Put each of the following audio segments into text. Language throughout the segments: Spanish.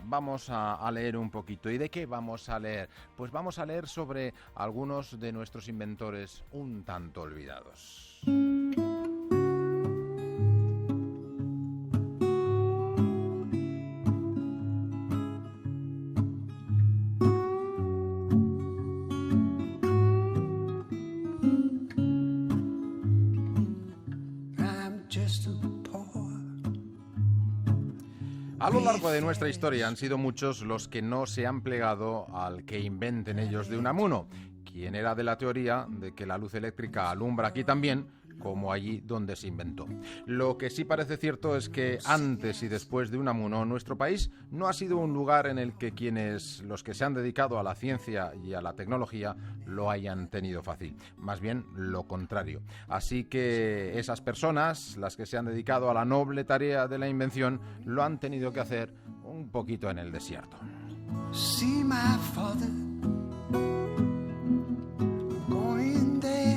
Vamos a leer un poquito. ¿Y de qué vamos a leer? Pues vamos a leer sobre algunos de nuestros inventores un tanto olvidados. A lo largo de nuestra historia han sido muchos los que no se han plegado al que inventen ellos de Unamuno, quien era de la teoría de que la luz eléctrica alumbra aquí también, como allí donde se inventó. Lo que sí parece cierto es que antes y después de Unamuno, nuestro país no ha sido un lugar en el que los que se han dedicado a la ciencia y a la tecnología lo hayan tenido fácil. Más bien lo contrario. Así que esas personas, las que se han dedicado a la noble tarea de la invención, lo han tenido que hacer un poquito en el desierto. See my father going there.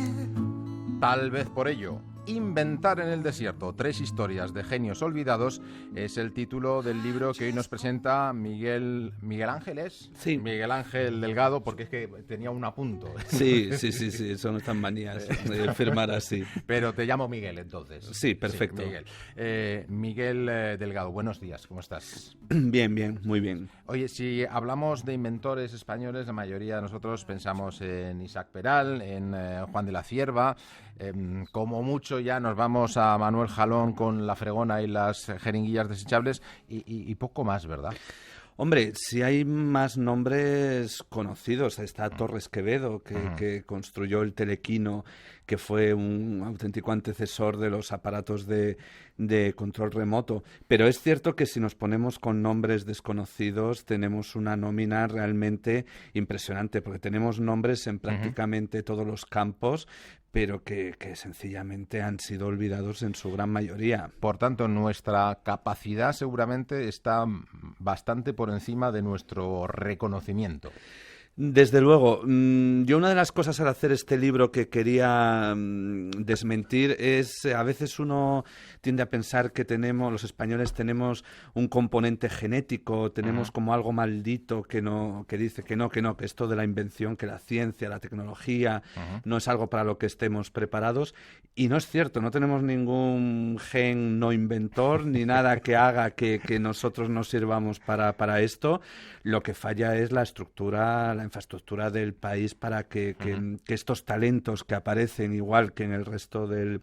Tal vez por ello, Inventar en el desierto, 3 historias de genios olvidados, es el título del libro que hoy nos presenta Miguel Ángel, ¿es? Sí. Miguel Ángel Delgado, porque es que tenía un apunto. Sí, son estas manías de firmar así. Pero te llamo Miguel, entonces. Sí, perfecto. Sí, Miguel Delgado, buenos días, ¿cómo estás? Bien, muy bien. Oye, si hablamos de inventores españoles, la mayoría de nosotros pensamos en Isaac Peral, en Juan de la Cierva, como mucho ya nos vamos a Manuel Jalón con la fregona y las jeringuillas desechables y poco más, ¿verdad? Hombre, si hay más nombres conocidos. Está Torres Quevedo, que construyó el telequino, que fue un auténtico antecesor de los aparatos de control remoto. Pero es cierto que si nos ponemos con nombres desconocidos, tenemos una nómina realmente impresionante, porque tenemos nombres en prácticamente todos los campos, pero que sencillamente han sido olvidados en su gran mayoría. Por tanto, nuestra capacidad seguramente está bastante por encima de nuestro reconocimiento. Desde luego. Yo una de las cosas al hacer este libro que quería desmentir es, a veces uno tiende a pensar que los españoles tenemos un componente genético, tenemos como algo maldito que dice que esto de la invención, que la ciencia, la tecnología, no es algo para lo que estemos preparados. Y no es cierto, no tenemos ningún gen no inventor, ni nada que haga que nosotros nos sirvamos para esto. Lo que falla es la infraestructura del país para que estos talentos que aparecen igual que en el resto de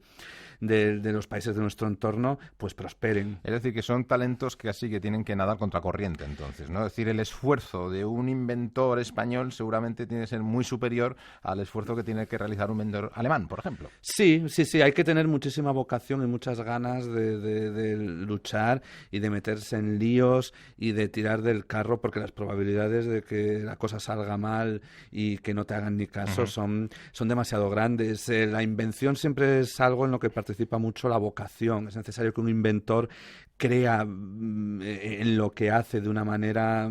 los países de nuestro entorno, pues prosperen. Es decir, que son talentos que así que tienen que nadar contracorriente, entonces, ¿no? Es decir, el esfuerzo de un inventor español seguramente tiene que ser muy superior al esfuerzo que tiene que realizar un inventor alemán, por ejemplo. Sí, hay que tener muchísima vocación y muchas ganas de luchar y de meterse en líos y de tirar del carro, porque las probabilidades de que la cosa salga mal y que no te hagan ni caso son demasiado grandes. La invención siempre es algo en lo que participa mucho la vocación. Es necesario que un inventor crea en lo que hace de una manera,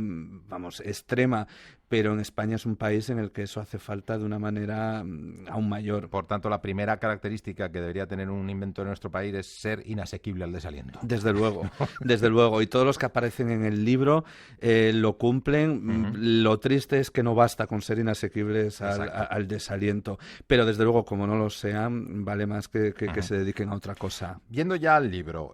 extrema, pero en España es un país en el que eso hace falta de una manera aún mayor. Por tanto, la primera característica que debería tener un inventor en nuestro país es ser inasequible al desaliento. Desde luego. Y todos los que aparecen en el libro lo cumplen. Lo triste es que no basta con ser inasequibles al desaliento. Pero desde luego, como no lo sean, vale más que se dediquen a otra cosa. Yendo ya al libro,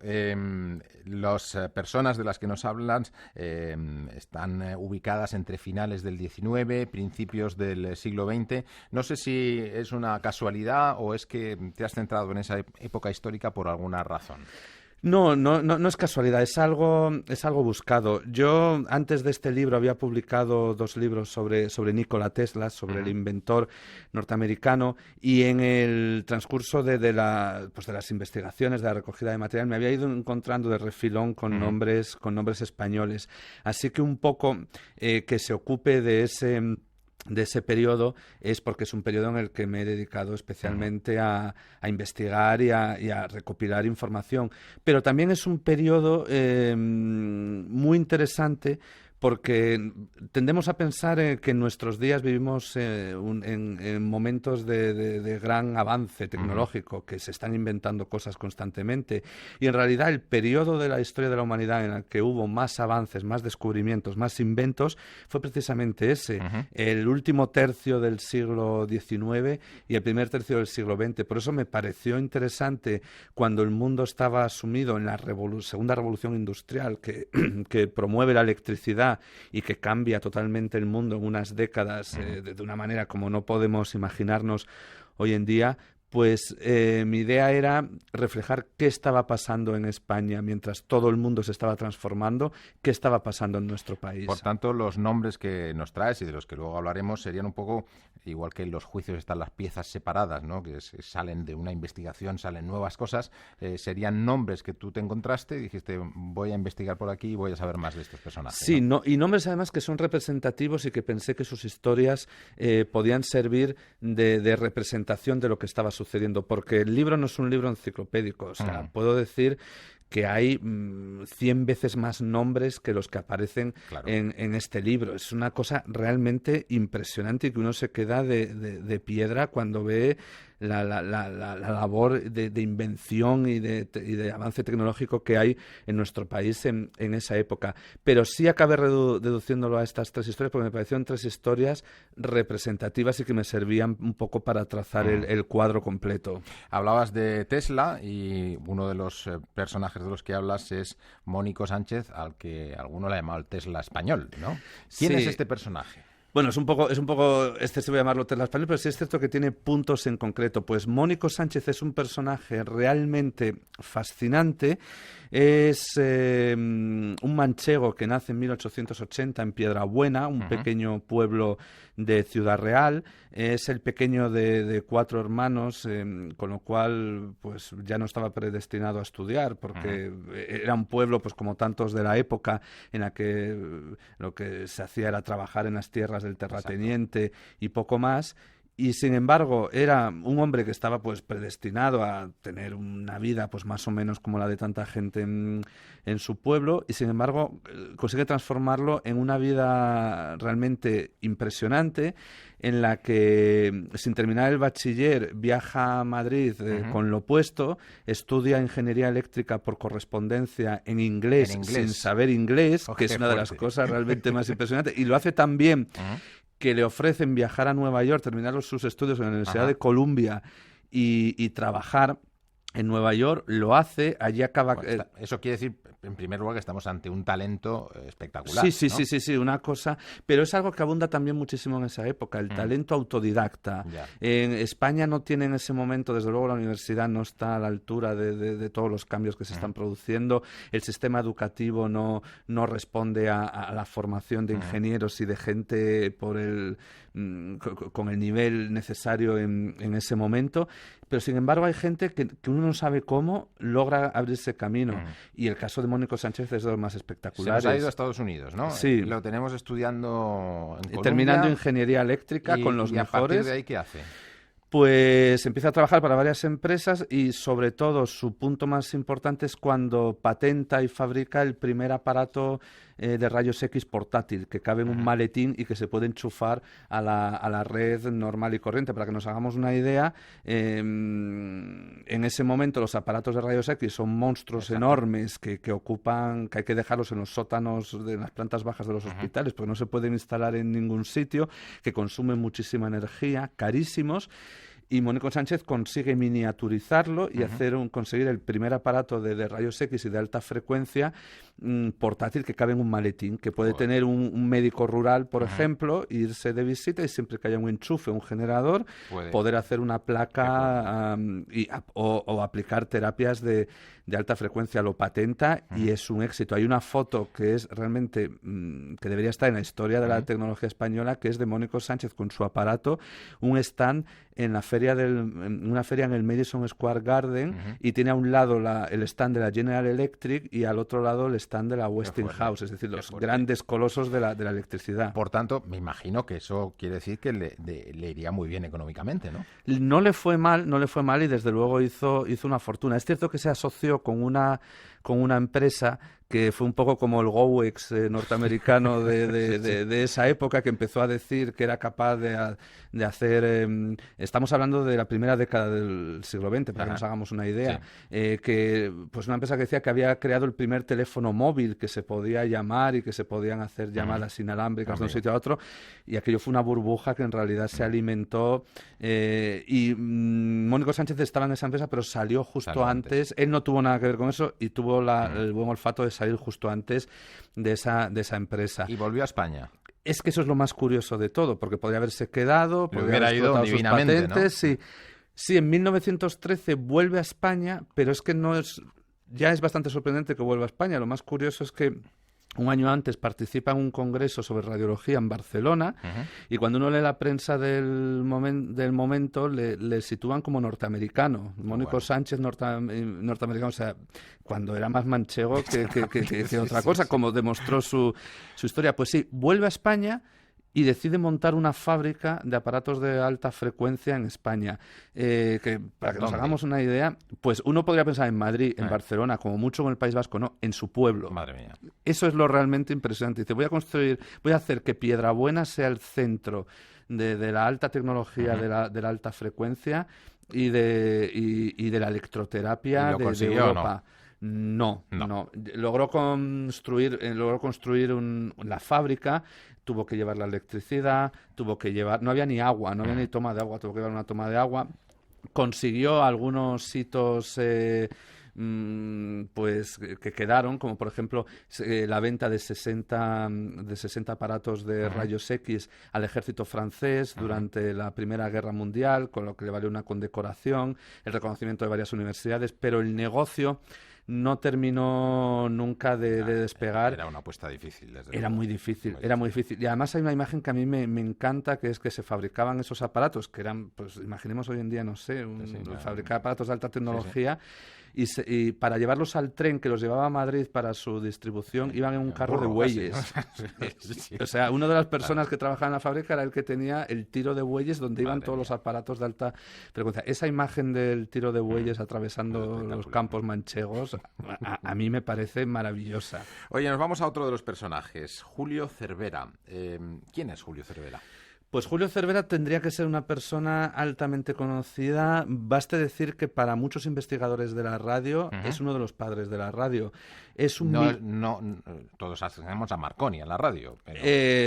las personas de las que nos hablan están ubicadas entre finales del XIX, principios del siglo XX. No sé si es una casualidad o es que te has centrado en esa época histórica por alguna razón. No es casualidad, es algo buscado. Yo antes de este libro había publicado 2 libros sobre Nikola Tesla, sobre el inventor norteamericano, y en el transcurso de las investigaciones, de la recogida de material, me había ido encontrando de refilón con nombres españoles. Así que un poco que se ocupe de ese periodo es porque es un periodo en el que me he dedicado especialmente a investigar y a recopilar información. Pero también es un periodo muy interesante porque tendemos a pensar que en nuestros días vivimos en momentos de gran avance tecnológico, que se están inventando cosas constantemente, y en realidad el periodo de la historia de la humanidad en el que hubo más avances, más descubrimientos, más inventos, fue precisamente ese, el último tercio del siglo XIX y el primer tercio del siglo XX. Por eso me pareció interesante cuando el mundo estaba sumido en la segunda revolución industrial que promueve la electricidad y que cambia totalmente el mundo en unas décadas de una manera como no podemos imaginarnos hoy en día. Pues mi idea era reflejar qué estaba pasando en España mientras todo el mundo se estaba transformando, qué estaba pasando en nuestro país. Por tanto, los nombres que nos traes y de los que luego hablaremos serían un poco, igual que en los juicios están las piezas separadas, ¿no? Que salen de una investigación, salen nuevas cosas, serían nombres que tú te encontraste y dijiste, voy a investigar por aquí y voy a saber más de estos personajes. Sí, ¿no? Y nombres además que son representativos y que pensé que sus historias podían servir de representación de lo que estaba sucediendo, porque el libro no es un libro enciclopédico, o sea, puedo decir que hay 100 veces más nombres que los que aparecen en este libro. Es una cosa realmente impresionante y que uno se queda de piedra cuando ve la labor de invención y de avance tecnológico que hay en nuestro país en esa época. Pero sí acabé deduciéndolo a estas 3 historias porque me parecieron 3 historias representativas y que me servían un poco para trazar el cuadro completo. Hablabas de Tesla y uno de los personajes de los que hablas es Mónico Sánchez, al que alguno le ha llamado el Tesla español, ¿no? ¿Quién es este personaje? Bueno, es un poco excesivo llamarlo Tesla español, pero sí es cierto que tiene puntos en concreto. Pues Mónico Sánchez es un personaje realmente fascinante. Es un manchego que nace en 1880 en Piedrabuena, un pequeño pueblo de Ciudad Real. Es el pequeño de 4 hermanos, con lo cual pues ya no estaba predestinado a estudiar, porque era un pueblo, pues como tantos de la época, en la que lo que se hacía era trabajar en las tierras del terrateniente y poco más. Y sin embargo era un hombre que estaba pues predestinado a tener una vida pues más o menos como la de tanta gente en su pueblo, y sin embargo consigue transformarlo en una vida realmente impresionante, en la que sin terminar el bachiller viaja a Madrid con lo opuesto, estudia ingeniería eléctrica por correspondencia en inglés. Sin saber inglés, que es una de las cosas realmente más impresionantes, y lo hace tan bien que le ofrecen viajar a Nueva York, terminar sus estudios en la Universidad de Columbia y trabajar en Nueva York. Lo hace, allí acaba... Bueno, eso quiere decir, en primer lugar, que estamos ante un talento espectacular. Sí, ¿no? sí, una cosa... Pero es algo que abunda también muchísimo en esa época, el talento autodidacta. En España no tiene en ese momento, desde luego la universidad no está a la altura de todos los cambios que se están produciendo. El sistema educativo no responde a la formación de ingenieros y de gente con el nivel necesario en ese momento. Pero sin embargo hay gente que uno no sabe cómo logra abrirse camino. Y el caso de Mónico Sánchez es de los más espectaculares. Se nos ha ido a Estados Unidos, ¿no? Sí. Lo tenemos estudiando en Columbia. Terminando ingeniería eléctrica con los mejores. ¿Y a partir de ahí qué hace? Pues empieza a trabajar para varias empresas y sobre todo su punto más importante es cuando patenta y fabrica el primer aparato de rayos X portátil que cabe en un maletín y que se puede enchufar a la red normal y corriente. Para que nos hagamos una idea, en ese momento los aparatos de rayos X son monstruos enormes que ocupan, que hay que dejarlos en los sótanos de las plantas bajas de los hospitales porque no se pueden instalar en ningún sitio, que consumen muchísima energía, carísimos. Y Mónico Sánchez consigue miniaturizarlo y conseguir el primer aparato de rayos X y de alta frecuencia portátil que cabe en un maletín, que puede tener un médico rural, por ejemplo, irse de visita y siempre que haya un enchufe, un generador, poder hacer una placa o aplicar terapias de alta frecuencia. Lo patenta y es un éxito. Hay una foto que es realmente que debería estar en la historia de la tecnología española, que es de Mónico Sánchez con su aparato, un stand en una feria en el Madison Square Garden, y tiene a un lado el stand de la General Electric y al otro lado el stand de la Westinghouse, es decir, los grandes colosos de la electricidad. Por tanto, me imagino que eso quiere decir que le iría muy bien económicamente, ¿no? No le fue mal y desde luego hizo una fortuna. Es cierto que se asoció con una empresa que fue un poco como el Gowex norteamericano de esa época, que empezó a decir que era capaz de hacer... estamos hablando de la primera década del siglo XX, para que nos hagamos una idea, que pues una empresa que decía que había creado el primer teléfono móvil que se podía llamar y que se podían hacer llamadas inalámbricas de un sitio a otro, y aquello fue una burbuja que en realidad se alimentó, y Mónico Sánchez estaba en esa empresa, pero salió justo antes. Él no tuvo nada que ver con eso y tuvo el buen olfato de salir justo antes de esa empresa. Y volvió a España. Es que eso es lo más curioso de todo, porque podría haberse quedado, podría haber ido sus patentes, ¿no? Sí, en 1913 vuelve a España, pero es que ya es bastante sorprendente que vuelva a España. Lo más curioso es que un año antes participa en un congreso sobre radiología en Barcelona, y cuando uno lee la prensa del momento le sitúan como norteamericano. Mónico Sánchez norteamericano, o sea, cuando era más manchego que otra cosa, como demostró su historia. Pues sí, vuelve a España y decide montar una fábrica de aparatos de alta frecuencia en España. Que para que nos hagamos una idea, pues uno podría pensar en Madrid, en Barcelona, como mucho en el País Vasco, no, en su pueblo. Madre mía. Eso es lo realmente impresionante. Dice, voy a hacer que Piedrabuena sea el centro de la alta tecnología, de la alta frecuencia y de la electroterapia de Europa. No. Logró construir la fábrica, tuvo que llevar la electricidad, no había ni agua, no había ni toma de agua, tuvo que llevar una toma de agua. Consiguió algunos hitos pues que quedaron, como por ejemplo la venta de 60 aparatos de rayos X al ejército francés durante la Primera Guerra Mundial, con lo que le valió una condecoración, el reconocimiento de varias universidades, pero el negocio no terminó nunca de despegar. Era una apuesta difícil, desde Era luego. muy difícil. Y además hay una imagen que a mí me encanta, que es que se fabricaban esos aparatos, que eran, pues imaginemos hoy en día, no sé, fabricar aparatos de alta tecnología, y para llevarlos al tren que los llevaba a Madrid para su distribución, iban en un carro de bueyes. O sea, una de las personas que trabajaba en la fábrica era el que tenía el tiro de bueyes donde iban todos los aparatos de alta frecuencia. Esa imagen del tiro de bueyes atravesando los campos manchegos, a mí me parece maravillosa. Oye, nos vamos a otro de los personajes, Julio Cervera. ¿Quién es Julio Cervera? Pues Julio Cervera tendría que ser una persona altamente conocida. Baste decir que para muchos investigadores de la radio es uno de los padres de la radio. Todos hacemos a Marconi en la radio. Pero...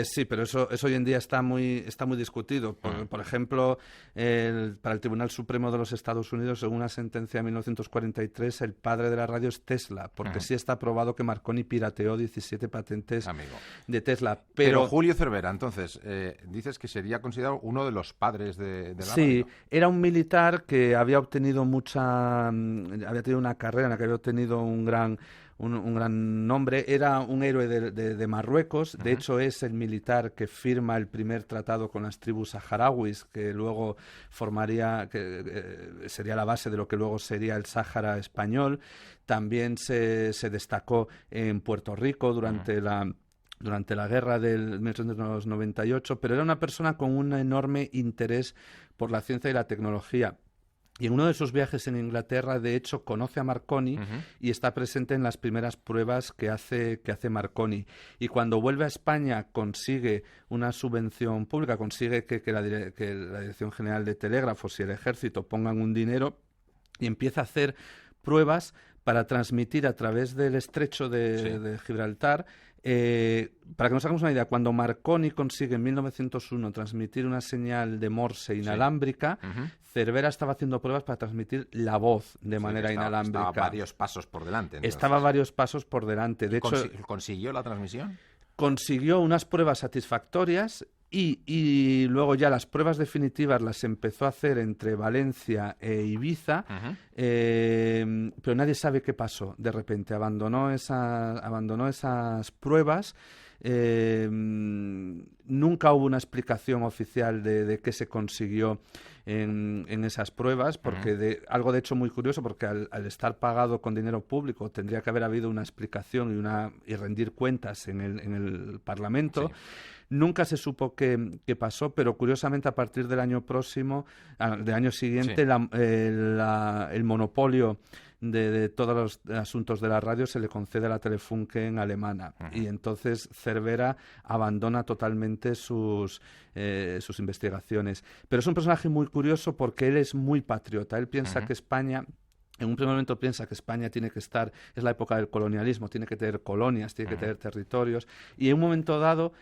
sí, pero eso hoy en día está muy discutido. Por ejemplo, para el Tribunal Supremo de los Estados Unidos, según una sentencia de 1943, el padre de la radio es Tesla, porque sí está probado que Marconi pirateó 17 patentes de Tesla. Pero Julio Cervera, entonces, dices que sería considerado uno de los padres de la radio. Sí, era un militar que había obtenido había tenido una carrera en la que había obtenido un gran nombre. Era un héroe de Marruecos. De hecho, es el militar que firma el primer tratado con las tribus saharauis, que luego sería la base de lo que luego sería el Sáhara español. También se destacó en Puerto Rico durante la guerra del 1898, pero era una persona con un enorme interés por la ciencia y la tecnología. Y en uno de sus viajes en Inglaterra, de hecho, conoce a Marconi y está presente en las primeras pruebas que hace Marconi. Y cuando vuelve a España consigue una subvención pública, consigue que la Dirección General de Telégrafos y el Ejército pongan un dinero y empieza a hacer pruebas para transmitir a través del estrecho de Gibraltar. Para que nos hagamos una idea, cuando Marconi consigue en 1901 transmitir una señal de Morse inalámbrica, Cervera estaba haciendo pruebas para transmitir la voz de manera inalámbrica. Estaba varios pasos por delante. Entonces. Estaba varios pasos por delante. De hecho, ¿consiguió la transmisión? Consiguió unas pruebas satisfactorias y luego ya las pruebas definitivas las empezó a hacer entre Valencia e Ibiza, pero nadie sabe qué pasó. De repente abandonó esas pruebas. Nunca hubo una explicación oficial de qué se consiguió en esas pruebas, porque algo de hecho muy curioso, porque al estar pagado con dinero público tendría que haber habido una explicación y rendir cuentas en el Parlamento. Sí. Nunca se supo qué pasó, pero curiosamente a partir del año siguiente, el monopolio de todos los asuntos de la radio se le concede a la Telefunken alemana. Y entonces Cervera abandona totalmente sus investigaciones. Pero es un personaje muy curioso porque él es muy patriota. Él piensa que España... En un primer momento piensa que España tiene que estar, es la época del colonialismo, tiene que tener colonias, tiene que tener territorios, y en un momento dado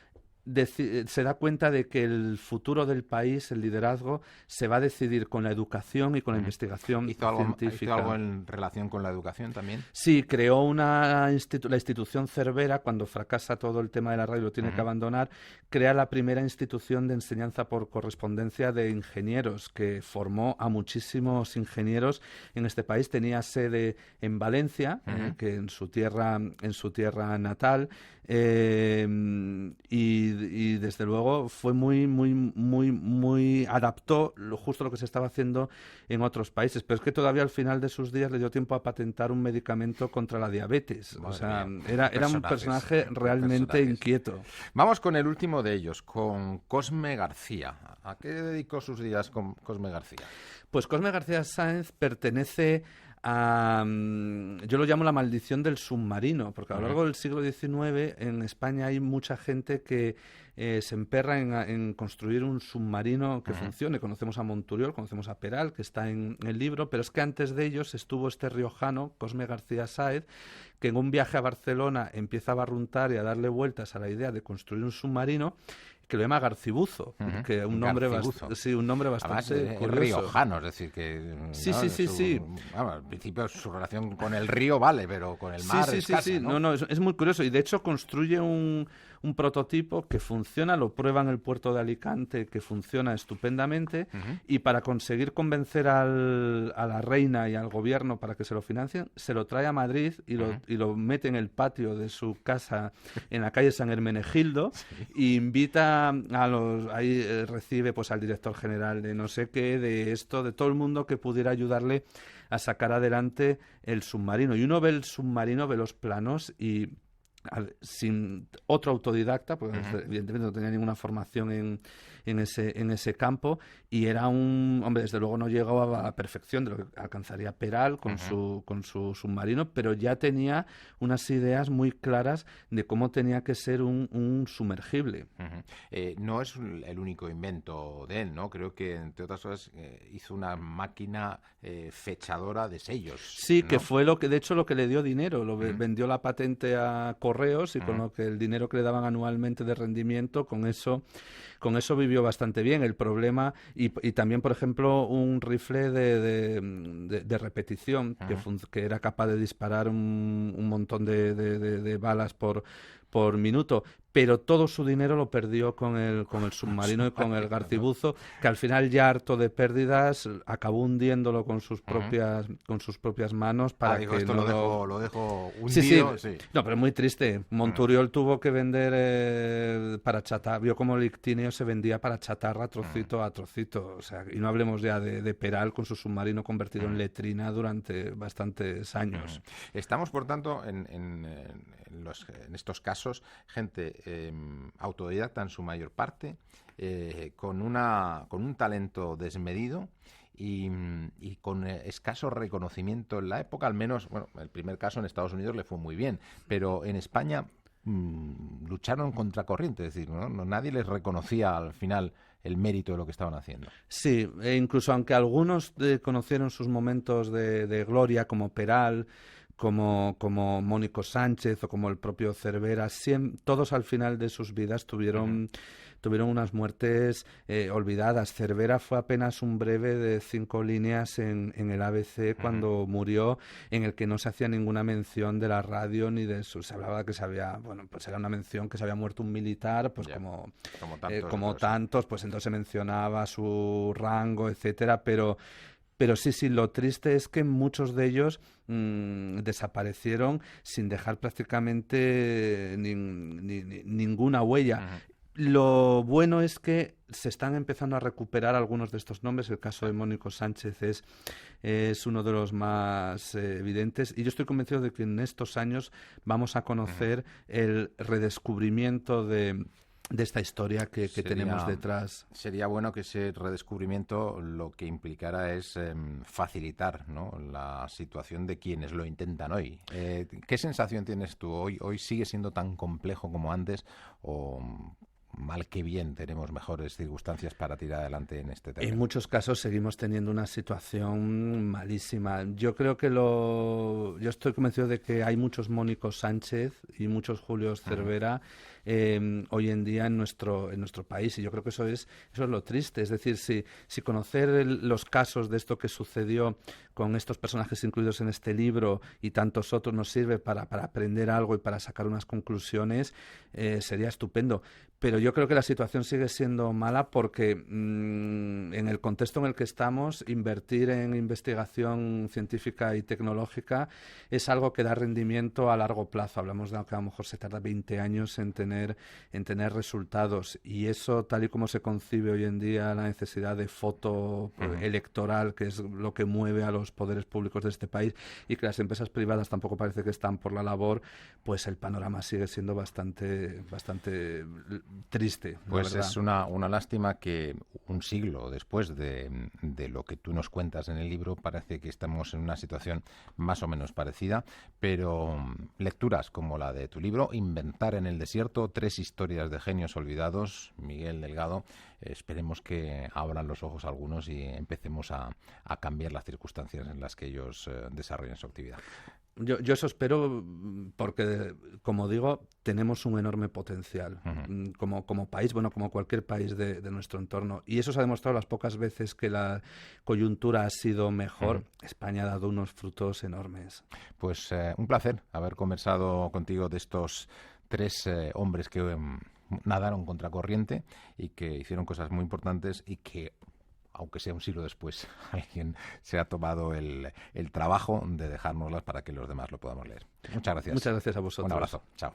se da cuenta de que el futuro del país, el liderazgo, se va a decidir con la educación y con la investigación científica. ¿Hizo algo en relación con la educación también? Sí, creó la institución Cervera. Cuando fracasa todo el tema de la radio y lo tiene que abandonar, crea la primera institución de enseñanza por correspondencia de ingenieros, que formó a muchísimos ingenieros en este país. Tenía sede en Valencia, que en su tierra natal, y desde luego fue muy adaptó justo lo que se estaba haciendo en otros países, pero es que todavía al final de sus días le dio tiempo a patentar un medicamento contra la diabetes. O sea, era un personaje realmente inquieto. Vamos con el último de ellos, con Cosme García. ¿A qué dedicó sus días con Cosme García? Pues Cosme García Sáenz pertenece a, yo lo llamo la maldición del submarino, porque a lo largo del siglo XIX en España hay mucha gente que se emperra en construir un submarino que funcione. Conocemos a Monturiol, conocemos a Peral, que está en el libro, pero es que antes de ellos estuvo este riojano, Cosme García Sáenz, que en un viaje a Barcelona empieza a barruntar y a darle vueltas a la idea de construir un submarino, que lo llama Garcibuzo, que un nombre bastante curioso. Riojano, es decir, que... Sí. Vamos, al principio su relación con el río vale, pero con el mar es escasa, ¿no? No, es muy curioso, y de hecho construye un prototipo que funciona, lo prueba en el puerto de Alicante, que funciona estupendamente, y para conseguir convencer a la reina y al gobierno para que se lo financien, se lo trae a Madrid y lo mete en el patio de su casa en la calle San Hermenegildo, y invita ahí recibe pues al director general de no sé qué, de esto, de todo el mundo que pudiera ayudarle a sacar adelante el submarino. Y uno ve el submarino, ve los planos y sin otro autodidacta, porque evidentemente no tenía ninguna formación en ese campo, y era hombre, desde luego no llegaba a la perfección de lo que alcanzaría Peral con su submarino, pero ya tenía unas ideas muy claras de cómo tenía que ser un sumergible. No es el único invento de él, ¿no? Creo que, entre otras cosas, hizo una máquina fechadora de sellos. Sí, ¿no? que fue lo que le dio dinero. Vendió la patente a Correos, y con lo que el dinero que le daban anualmente de rendimiento, con eso vivió bastante bien. El problema, y también, por ejemplo, un rifle de repetición que era capaz de disparar un montón de balas por minuto, pero todo su dinero lo perdió con el submarino y con el Garcibuzo, que al final, ya harto de pérdidas, acabó hundiéndolo con sus propias manos para que esto no lo dejo hundido. Sí. No, pero muy triste. Monturiol tuvo que vender para chatarra, vio como el ictíneo se vendía para chatarra trocito a trocito, o sea, y no hablemos ya de Peral con su submarino convertido en letrina durante bastantes años. Estamos, por tanto, en estos casos, gente autodidacta en su mayor parte, con un talento desmedido y con escaso reconocimiento en la época. Al menos, bueno, el primer caso en Estados Unidos le fue muy bien, pero en España lucharon contra corriente, es decir, ¿no? Nadie les reconocía al final el mérito de lo que estaban haciendo. Sí, incluso aunque algunos conocieron sus momentos de gloria, como Peral, como Mónico Sánchez o como el propio Cervera, todos al final de sus vidas tuvieron unas muertes olvidadas. Cervera fue apenas un breve de 5 líneas en el ABC cuando murió, en el que no se hacía ninguna mención de la radio ni de eso. Se hablaba que pues era una mención que se había muerto un militar, pues como tantos, pues entonces se mencionaba su rango, etcétera, pero sí, lo triste es que muchos de ellos desaparecieron sin dejar prácticamente ninguna huella. Lo bueno es que se están empezando a recuperar algunos de estos nombres. El caso de Mónico Sánchez es uno de los más evidentes, y yo estoy convencido de que en estos años vamos a conocer el redescubrimiento de de esta historia que tenemos detrás. Sería bueno que ese redescubrimiento lo que implicara es facilitar, ¿no?, la situación de quienes lo intentan hoy. ¿Qué sensación tienes tú hoy? ¿Hoy sigue siendo tan complejo como antes o mal que bien tenemos mejores circunstancias para tirar adelante en este tema? En muchos casos seguimos teniendo una situación malísima. Yo creo que yo estoy convencido de que hay muchos Mónicos Sánchez y muchos Julios Cervera hoy en día en nuestro país, y yo creo que eso es lo triste. Es decir, si conocer los casos de esto que sucedió con estos personajes incluidos en este libro y tantos otros nos sirve para aprender algo y para sacar unas conclusiones, sería estupendo. Pero yo creo que la situación sigue siendo mala porque en el contexto en el que estamos, invertir en investigación científica y tecnológica es algo que da rendimiento a largo plazo. Hablamos de que a lo mejor se tarda 20 años en tener resultados, y eso, tal y como se concibe hoy en día la necesidad de foto electoral, que es lo que mueve a los poderes públicos de este país, y que las empresas privadas tampoco parece que están por la labor, pues el panorama sigue siendo bastante triste. Pues es una lástima que un siglo después de lo que tú nos cuentas en el libro parece que estamos en una situación más o menos parecida, pero lecturas como la de tu libro, Inventar en el desierto, 3 historias de genios olvidados, Miguel Delgado, esperemos que abran los ojos algunos y empecemos a cambiar las circunstancias en las que ellos desarrollan su actividad. Yo eso espero, porque, como digo, tenemos un enorme potencial como país, bueno, como cualquier país de nuestro entorno. Y eso se ha demostrado las pocas veces que la coyuntura ha sido mejor. España ha dado unos frutos enormes. Pues un placer haber conversado contigo de estos 3 hombres que nadaron contracorriente y que hicieron cosas muy importantes y que, aunque sea un siglo después, alguien se ha tomado el trabajo de dejárnoslas para que los demás lo podamos leer. Muchas gracias. Muchas gracias a vosotros. Un abrazo. Chao.